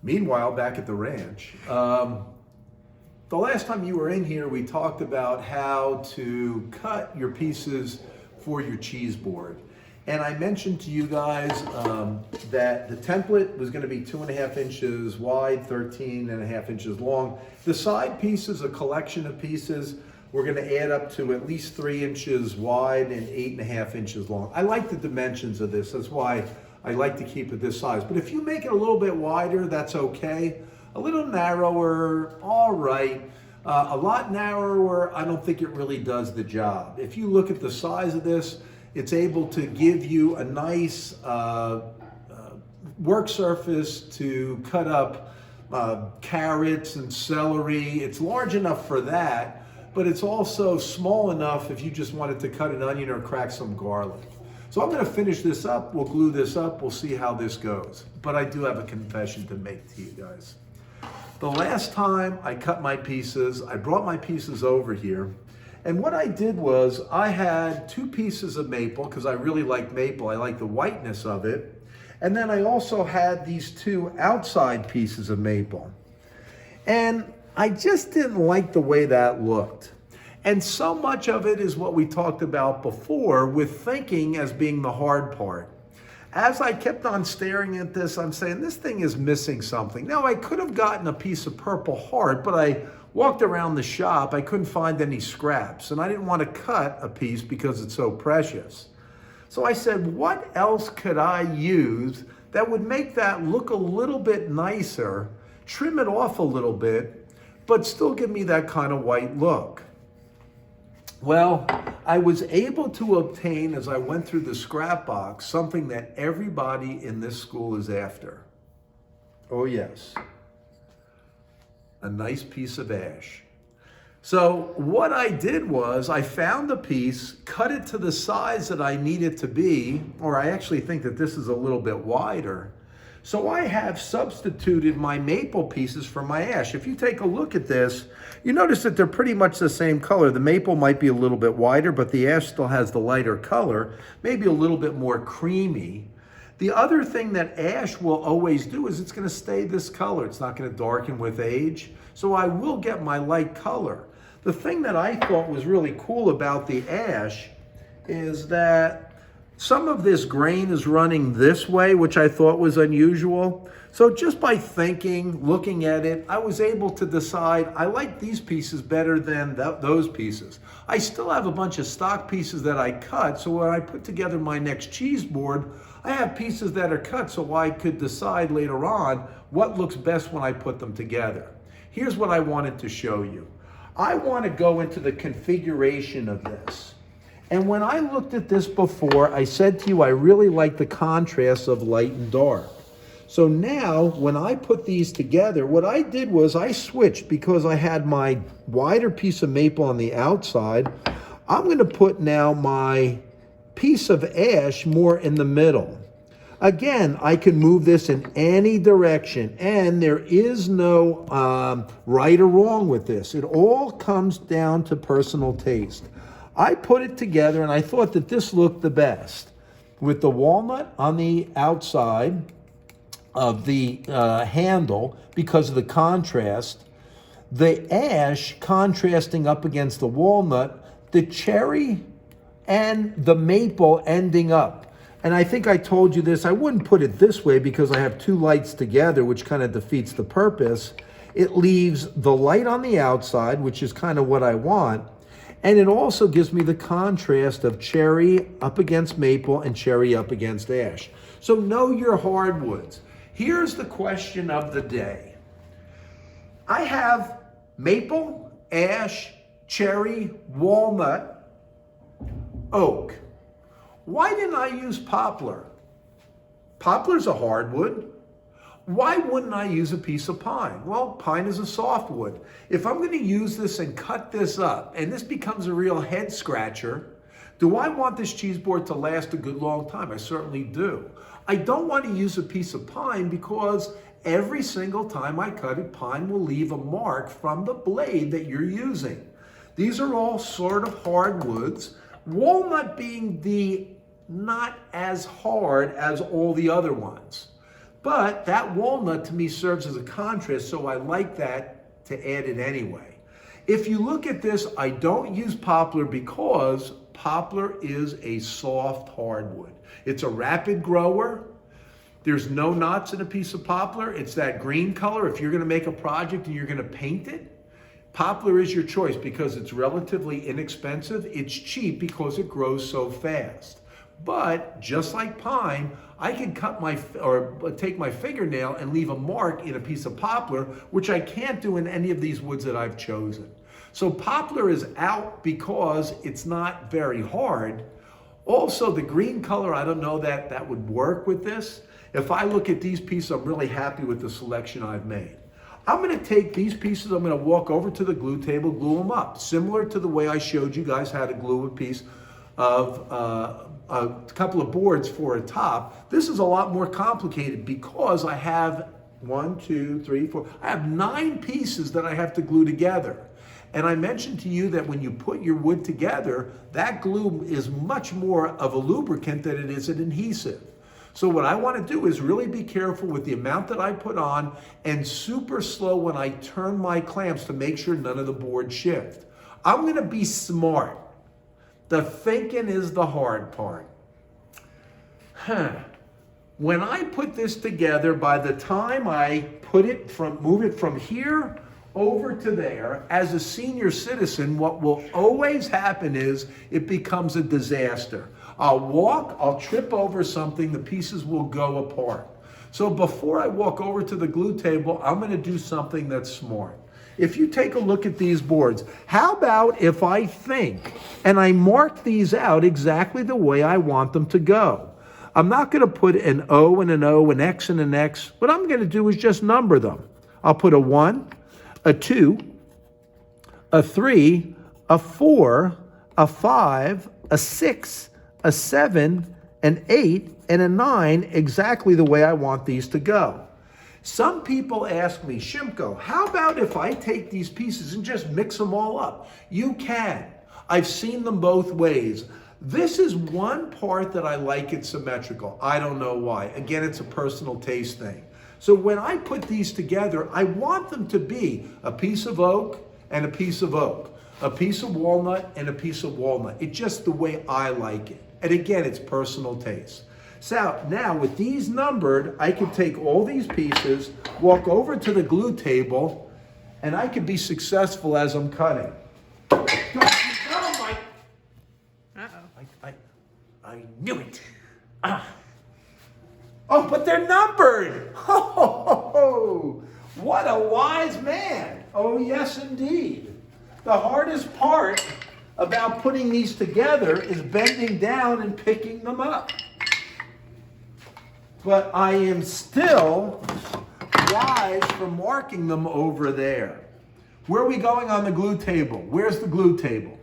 Meanwhile, back at the ranch, the last time you were in here, we talked about how to cut your pieces for your cheese board. And I mentioned to you guys that the template was going to be 2.5 inches wide, 13.5 inches long. The side pieces, a collection of pieces, we're going to add up to at least 3 inches wide and 8.5 inches long. I like the dimensions of this. That's why I like to keep it this size. But if you make it a little bit wider, that's okay. A little narrower, all right. A lot narrower, I don't think it really does the job. If you look at the size of this, it's able to give you a nice work surface to cut up carrots and celery. It's large enough for that, but it's also small enough if you just wanted to cut an onion or crack some garlic. So I'm going to finish this up. We'll glue this up. We'll see how this goes. But I do have a confession to make to you guys. The last time I cut my pieces, I brought my pieces over here. And what I did was I had 2 pieces of maple because I really like maple. I like the whiteness of it. And then I also had these 2 outside pieces of maple. And I just didn't like the way that looked. And so much of it is what we talked about before with thinking as being the hard part. As I kept on staring at this, I'm saying this thing is missing something. Now, I could have gotten a piece of Purple Heart, but I walked around the shop, I couldn't find any scraps, and I didn't want to cut a piece because it's so precious. So I said, what else could I use that would make that look a little bit nicer, trim it off a little bit, but still give me that kind of white look? Well, I was able to obtain, as I went through the scrap box, something that everybody in this school is after. Oh yes, a nice piece of ash. So what I did was I found a piece, cut it to the size that I need it to be, or I actually think that this is a little bit wider. So I have substituted my maple pieces for my ash. If you take a look at this, you notice that they're pretty much the same color. The maple might be a little bit wider, but the ash still has the lighter color, maybe a little bit more creamy. The other thing that ash will always do is it's going to stay this color. It's not going to darken with age. So I will get my light color. The thing that I thought was really cool about the ash is that some of this grain is running this way, which I thought was unusual. So just by thinking, looking at it, I was able to decide I like these pieces better than those pieces. I still have a bunch of stock pieces that I cut, so when I put together my next cheese board, I have pieces that are cut so I could decide later on what looks best when I put them together. Here's what I wanted to show you. I want to go into the configuration of this. And when I looked at this before, I said to you, I really like the contrast of light and dark. So now, when I put these together, what I did was I switched because I had my wider piece of maple on the outside. I'm going to put now my piece of ash more in the middle. Again, I can move this in any direction, and there is no right or wrong with this. It all comes down to personal taste. I put it together and I thought that this looked the best with the walnut on the outside of the handle because of the contrast, the ash contrasting up against the walnut, the cherry and the maple ending up. And I think I told you this, I wouldn't put it this way because I have 2 lights together, which kind of defeats the purpose. It leaves the light on the outside, which is kind of what I want. And it also gives me the contrast of cherry up against maple and cherry up against ash. So know your hardwoods. Here's the question of the day. I have maple, ash, cherry, walnut, oak. Why didn't I use poplar? Poplar's a hardwood. Why wouldn't I use a piece of pine? Well, pine is a softwood. If I'm going to use this and cut this up, and this becomes a real head scratcher, do I want this cheese board to last a good long time? I certainly do. I don't want to use a piece of pine because every single time I cut it, pine will leave a mark from the blade that you're using. These are all sort of hardwoods. Walnut being the not as hard as all the other ones. But that walnut to me serves as a contrast, so I like that to add it anyway. If you look at this, I don't use poplar because poplar is a soft hardwood. It's a rapid grower. There's no knots in a piece of poplar. It's that green color. If you're going to make a project and you're going to paint it, poplar is your choice because it's relatively inexpensive. It's cheap because it grows so fast. But just like pine, I can take my fingernail and leave a mark in a piece of poplar, which I can't do in any of these woods that I've chosen. So poplar is out because it's not very hard. Also, the green color, I don't know that that would work with this. If I look at these pieces, I'm really happy with the selection I've made. I'm going to take these pieces, I'm going to walk over to the glue table, glue them up, similar to the way I showed you guys how to glue a piece of a couple of boards for a top. This is a lot more complicated because I have 1, 2, 3, 4, I have 9 pieces that I have to glue together. And I mentioned to you that when you put your wood together, that glue is much more of a lubricant than it is an adhesive. So what I want to do is really be careful with the amount that I put on and super slow when I turn my clamps to make sure none of the boards shift. I'm going to be smart. The thinking is the hard part. When I put this together, by the time I move it from here over to there, as a senior citizen, what will always happen is it becomes a disaster. I'll trip over something, the pieces will go apart. So before I walk over to the glue table, I'm going to do something that's smart. If you take a look at these boards, how about if I think and I mark these out exactly the way I want them to go? I'm not going to put an O and an O, an X and an X. What I'm going to do is just number them. I'll put a 1, a 2, a 3, a 4, a 5, a 6, a 7, an 8, and a 9, exactly the way I want these to go. Some people ask me, Shimko, how about if I take these pieces and just mix them all up? You can. I've seen them both ways. This is one part that I like it symmetrical. I don't know why. Again, it's a personal taste thing. So when I put these together, I want them to be a piece of oak and a piece of oak, a piece of walnut and a piece of walnut. It's just the way I like it. And again, it's personal taste. So now with these numbered, I can take all these pieces, walk over to the glue table, and I can be successful as I'm cutting. Oh, I knew it. Oh, but they're numbered. Oh, what a wise man. Oh, yes, indeed. The hardest part about putting these together is bending down and picking them up. But I am still wise for marking them over there. Where are we going on the glue table? Where's the glue table?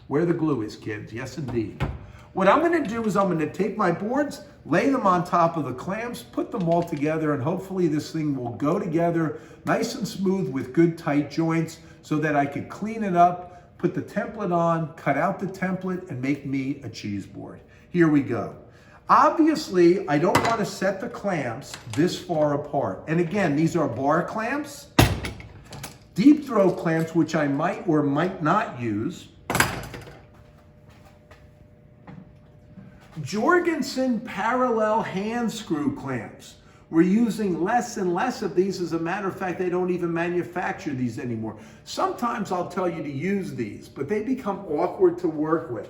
Where the glue is, kids. Yes, indeed. What I'm going to do is I'm going to take my boards, lay them on top of the clamps, put them all together, and hopefully this thing will go together nice and smooth with good tight joints so that I could clean it up, put the template on, cut out the template, and make me a cheese board. Here we go. Obviously, I don't want to set the clamps this far apart. And again, these are bar clamps, deep throw clamps, which I might or might not use. Jorgensen parallel hand screw clamps. We're using less and less of these. As a matter of fact, they don't even manufacture these anymore. Sometimes I'll tell you to use these, but they become awkward to work with.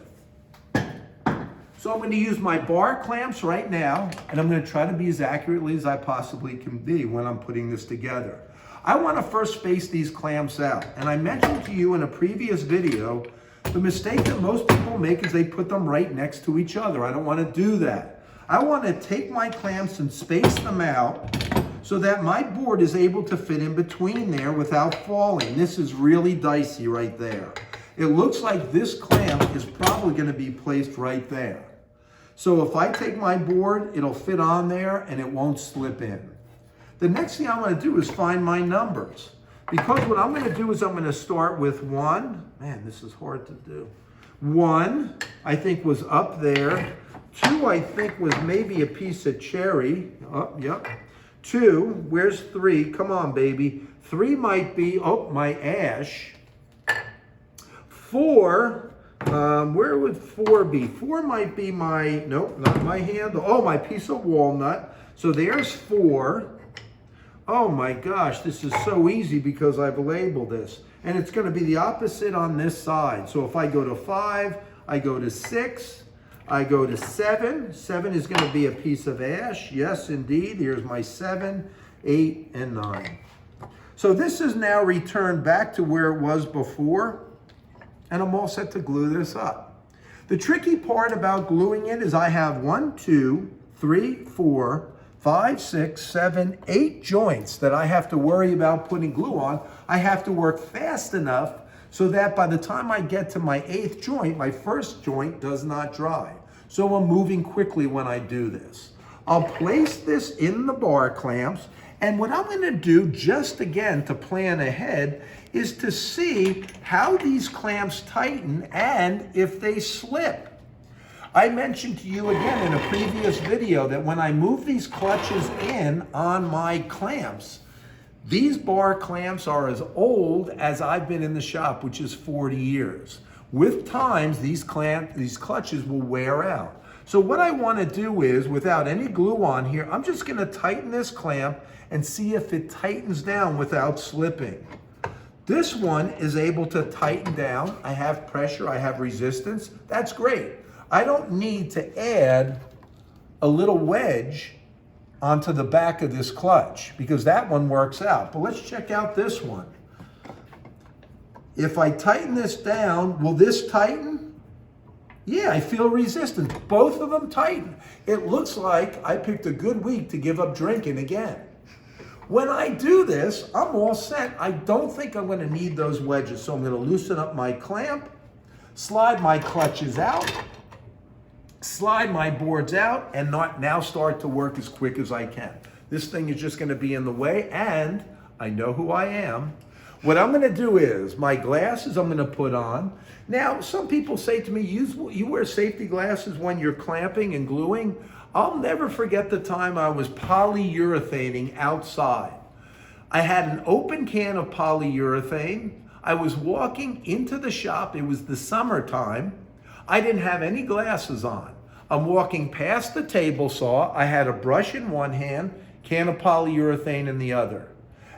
So I'm going to use my bar clamps right now, and I'm going to try to be as accurately as I possibly can be when I'm putting this together. I want to first space these clamps out. And I mentioned to you in a previous video, the mistake that most people make is they put them right next to each other. I don't want to do that. I want to take my clamps and space them out so that my board is able to fit in between there without falling. This is really dicey right there. It looks like this clamp is probably going to be placed right there. So if I take my board, it'll fit on there and it won't slip in. The next thing I'm going to do is find my numbers. Because what I'm going to do is I'm going to start with 1. Man, this is hard to do. 1, I think, was up there. 2, I think, was maybe a piece of cherry. Oh, yep. 2, where's 3? Come on, baby. 3 might be, oh, my ash. 4, where would 4 be? 4 might be my, nope, not my handle. Oh, my piece of walnut. So there's 4. Oh my gosh, this is so easy because I've labeled this. And it's going to be the opposite on this side. So if I go to 5, I go to 6, I go to 7. 7 is going to be a piece of ash. Yes, indeed. Here's my 7, 8, and 9. So this is now returned back to where it was before. And I'm all set to glue this up. The tricky part about gluing it is I have 1, 2, 3, 4, 5, 6, 7, 8 joints that I have to worry about putting glue on. I have to work fast enough so that by the time I get to my 8th joint, my first joint does not dry. So I'm moving quickly when I do this. I'll place this in the bar clamps, and what I'm going to do, just again to plan ahead, is to see how these clamps tighten and if they slip. I mentioned to you again in a previous video that when I move these clutches in on my clamps, these bar clamps are as old as I've been in the shop, which is 40 years. With time, these clutches will wear out. So what I want to do is, without any glue on here, I'm just going to tighten this clamp and see if it tightens down without slipping. This one is able to tighten down. I have pressure, I have resistance. That's great. I don't need to add a little wedge onto the back of this clutch because that one works out. But let's check out this one. If I tighten this down, will this tighten? Yeah, I feel resistance. Both of them tighten. It looks like I picked a good week to give up drinking again. When I do this, I'm all set. I don't think I'm going to need those wedges. So I'm going to loosen up my clamp, slide my clutches out, slide my boards out, and now start to work as quick as I can. This thing is just going to be in the way, and I know who I am. What I'm going to do is, my glasses I'm going to put on. Now, some people say to me, you wear safety glasses when you're clamping and gluing? I'll never forget the time I was polyurethaning outside. I had an open can of polyurethane. I was walking into the shop. It was the summertime. I didn't have any glasses on. I'm walking past the table saw. I had a brush in one hand, can of polyurethane in the other.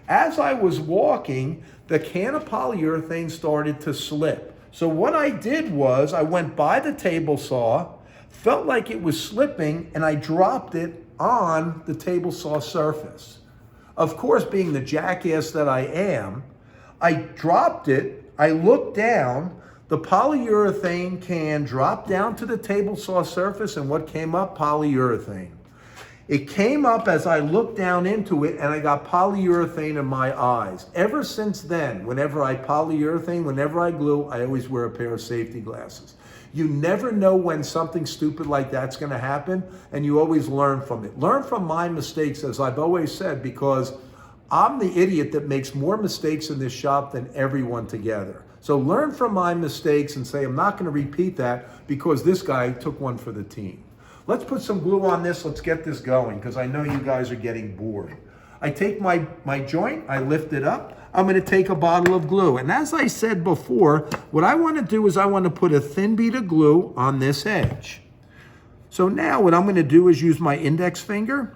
As I was walking, the can of polyurethane started to slip. So what I did was I went by the table saw, felt like it was slipping, and I dropped it on the table saw surface. Of course, being the jackass that I am, I dropped it, I looked down, the polyurethane can dropped down to the table saw surface, and what came up? Polyurethane. It came up as I looked down into it, and I got polyurethane in my eyes. Ever since then, whenever I polyurethane, whenever I glue, I always wear a pair of safety glasses. You never know when something stupid like that's going to happen, and you always learn from it. Learn from my mistakes, as I've always said, because I'm the idiot that makes more mistakes in this shop than everyone together. So learn from my mistakes and say, I'm not going to repeat that because this guy took one for the team. Let's put some glue on this. Let's get this going because I know you guys are getting bored. I take my joint, I lift it up. I'm going to take a bottle of glue. And as I said before, what I want to do is I want to put a thin bead of glue on this edge. So now what I'm going to do is use my index finger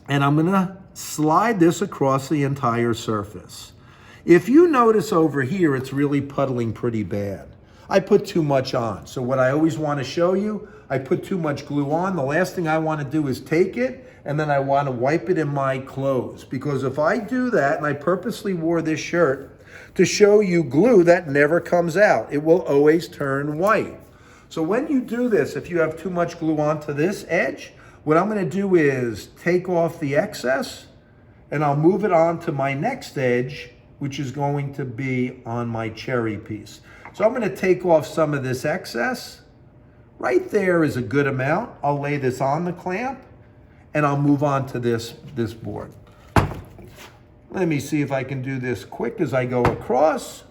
and I'm going to slide this across the entire surface. If you notice over here, it's really puddling pretty bad. I put too much on. So what I always want to show you, I put too much glue on. The last thing I want to do is take it and then I want to wipe it in my clothes. Because if I do that, and I purposely wore this shirt to show you glue that never comes out. It will always turn white. So when you do this, if you have too much glue onto this edge, what I'm going to do is take off the excess and I'll move it on to my next edge, which is going to be on my cherry piece. So I'm going to take off some of this excess. Right there is a good amount. I'll lay this on the clamp and I'll move on to this board. Let me see if I can do this quick as I go across.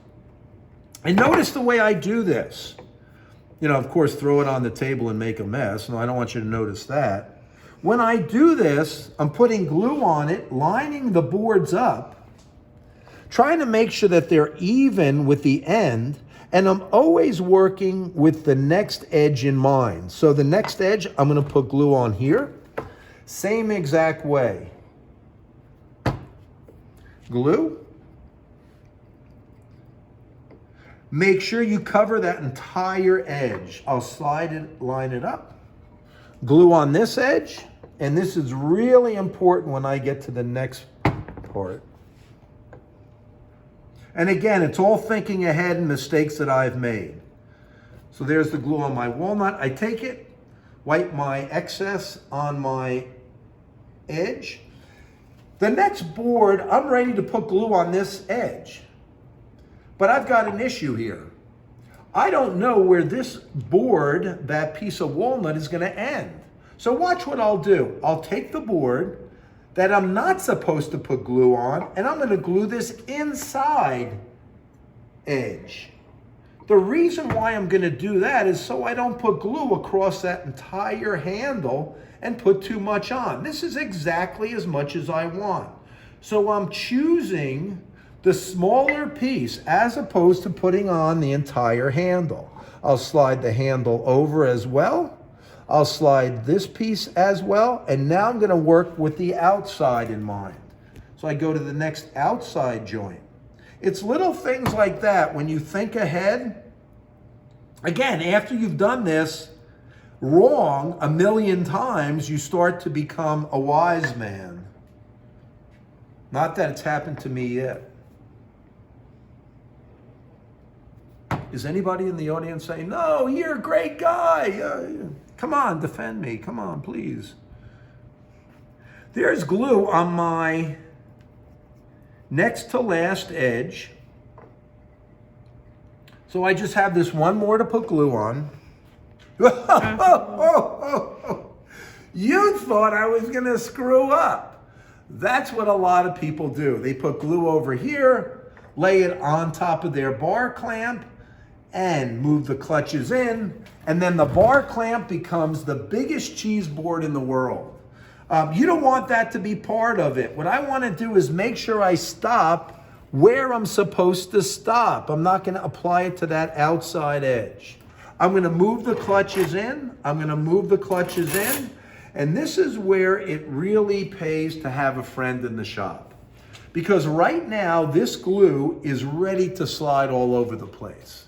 And notice the way I do this. You know, of course, throw it on the table and make a mess. No, I don't want you to notice that. When I do this, I'm putting glue on it, lining the boards up, trying to make sure that they're even with the end, and I'm always working with the next edge in mind. So the next edge, I'm gonna put glue on here, same exact way. Glue. Make sure you cover that entire edge. I'll slide it, line it up. Glue on this edge, and this is really important when I get to the next part. And again, it's all thinking ahead and mistakes that I've made. So there's the glue on my walnut. I take it, wipe my excess on my edge. The next board, I'm ready to put glue on this edge. But I've got an issue here. I don't know where this board, that piece of walnut, is going to end. So watch what I'll do. I'll take the board that I'm not supposed to put glue on, and I'm going to glue this inside edge. The reason why I'm going to do that is so I don't put glue across that entire handle and put too much on. This is exactly as much as I want. So I'm choosing the smaller piece as opposed to putting on the entire handle. I'll slide the handle over as well. I'll slide this piece as well. And now I'm going to work with the outside in mind. So I go to the next outside joint. It's little things like that when you think ahead. Again, after you've done this wrong a million times, you start to become a wise man. Not that it's happened to me yet. Is anybody in the audience saying, no, you're a great guy. Come on, defend me. Come on, please. There's glue on my next to last edge. So I just have this one more to put glue on. You thought I was going to screw up. That's what a lot of people do. They put glue over here, lay it on top of their bar clamp, and move the clutches in, and then the bar clamp becomes the biggest cheese board in the world. You don't want that to be part of it. What I want to do is make sure I stop where I'm supposed to stop. I'm not going to apply it to that outside edge. I'm going to move the clutches in. I'm going to move the clutches in. And this is where it really pays to have a friend in the shop. Because right now, this glue is ready to slide all over the place.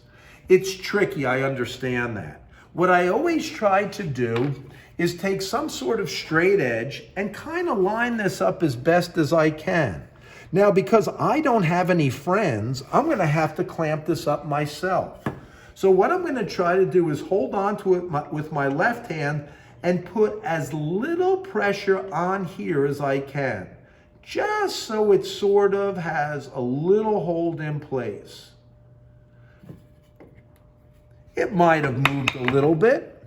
It's tricky, I understand that. What I always try to do is take some sort of straight edge and kind of line this up as best as I can. Now, because I don't have any friends, I'm going to have to clamp this up myself. So what I'm going to try to do is hold on to it with my left hand and put as little pressure on here as I can, just so it sort of has a little hold in place. It might have moved a little bit,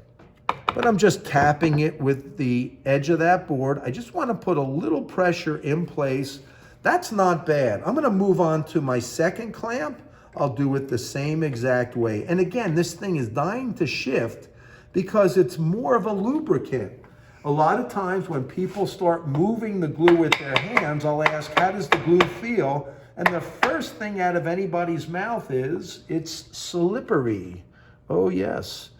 but I'm just tapping it with the edge of that board. I just want to put a little pressure in place. That's not bad. I'm going to move on to my second clamp. I'll do it the same exact way. And again, this thing is dying to shift because it's more of a lubricant. A lot of times when people start moving the glue with their hands, I'll ask, how does the glue feel? And the first thing out of anybody's mouth is, it's slippery. Oh, yes.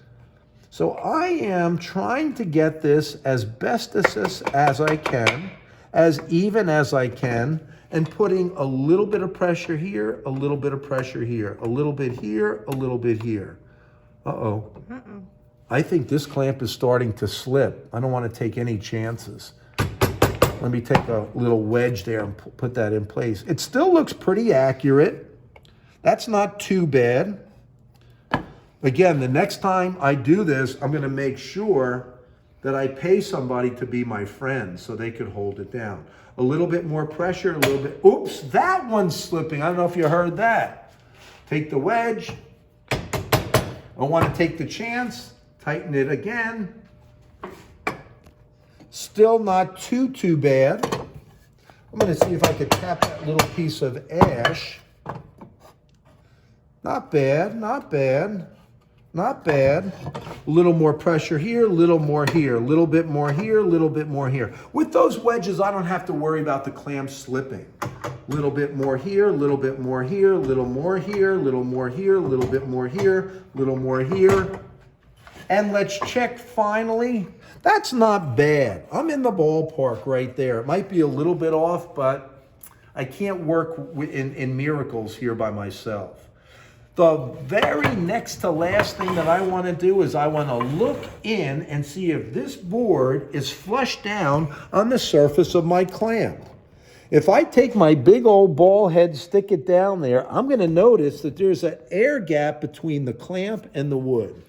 So I am trying to get this as best as I can, as even as I can, and putting a little bit of pressure here, a little bit of pressure here, a little bit here, a little bit here. Uh-oh. I think this clamp is starting to slip. I don't want to take any chances. Let me take a little wedge there and put that in place. It still looks pretty accurate. That's not too bad. Again, the next time I do this, I'm going to make sure that I pay somebody to be my friend so they could hold it down. A little bit more pressure, a little bit. Oops, that one's slipping. I don't know if you heard that. Take the wedge. I want to take the chance. Tighten it again. Still not too bad. I'm going to see if I could tap that little piece of ash. Not bad, not bad. Not bad. A little more pressure here, a little more here, a little bit more here, a little bit more here. With those wedges, I don't have to worry about the clamp slipping. A little bit more here, a little bit more here, a little more here, a little more here, a little bit more here, a little more here. And let's check finally. That's not bad. I'm in the ballpark right there. It might be a little bit off, but I can't work in miracles here by myself. The very next to last thing that I want to do is I want to look in and see if this board is flush down on the surface of my clamp. If I take my big old ball head, stick it down there, I'm going to notice that there's an air gap between the clamp and the wood.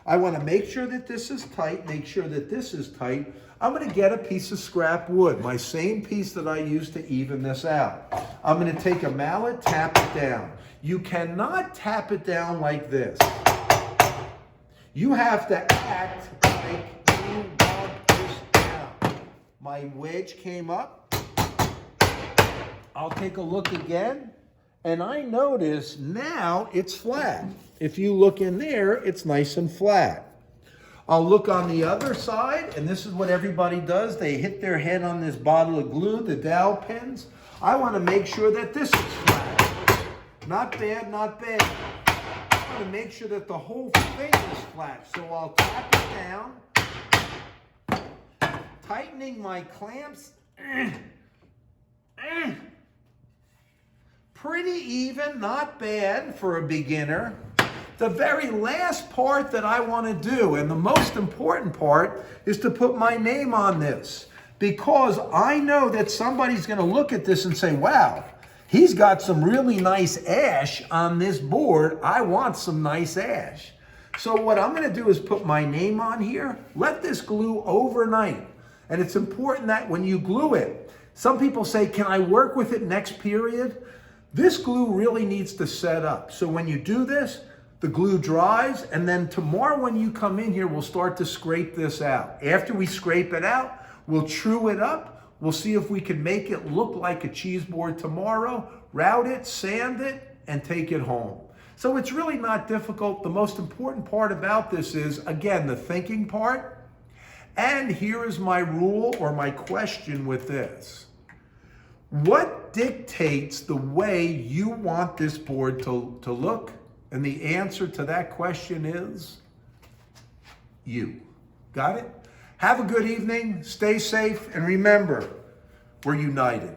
I want to make sure that this is tight, make sure that this is tight. I'm going to get a piece of scrap wood, my same piece that I used to even this out. I'm going to take a mallet, tap it down. You cannot tap it down like this. You have to act like you want this down. My wedge came up. I'll take a look again, and I notice now it's flat. If you look in there, it's nice and flat. I'll look on the other side, and this is what everybody does. They hit their head on this bottle of glue, the dowel pins. I want to make sure that this is flat. Not bad, not bad. I want to make sure that the whole thing is flat. So I'll tap it down, tightening my clamps. Pretty even, not bad for a beginner. The very last part that I want to do, and the most important part, is to put my name on this. Because I know that somebody's going to look at this and say, wow, he's got some really nice ash on this board. I want some nice ash. So what I'm going to do is put my name on here. Let this glue overnight. And it's important that when you glue it, some people say, can I work with it next period? This glue really needs to set up. So when you do this, the glue dries, and then tomorrow when you come in here, we'll start to scrape this out. After we scrape it out, we'll true it up. We'll see if we can make it look like a cheese board tomorrow, route it, sand it, and take it home. So it's really not difficult. The most important part about this is, again, the thinking part. And here is my rule or my question with this. What dictates the way you want this board to look? And the answer to that question is you. Got it? Have a good evening, stay safe, and remember, we're united.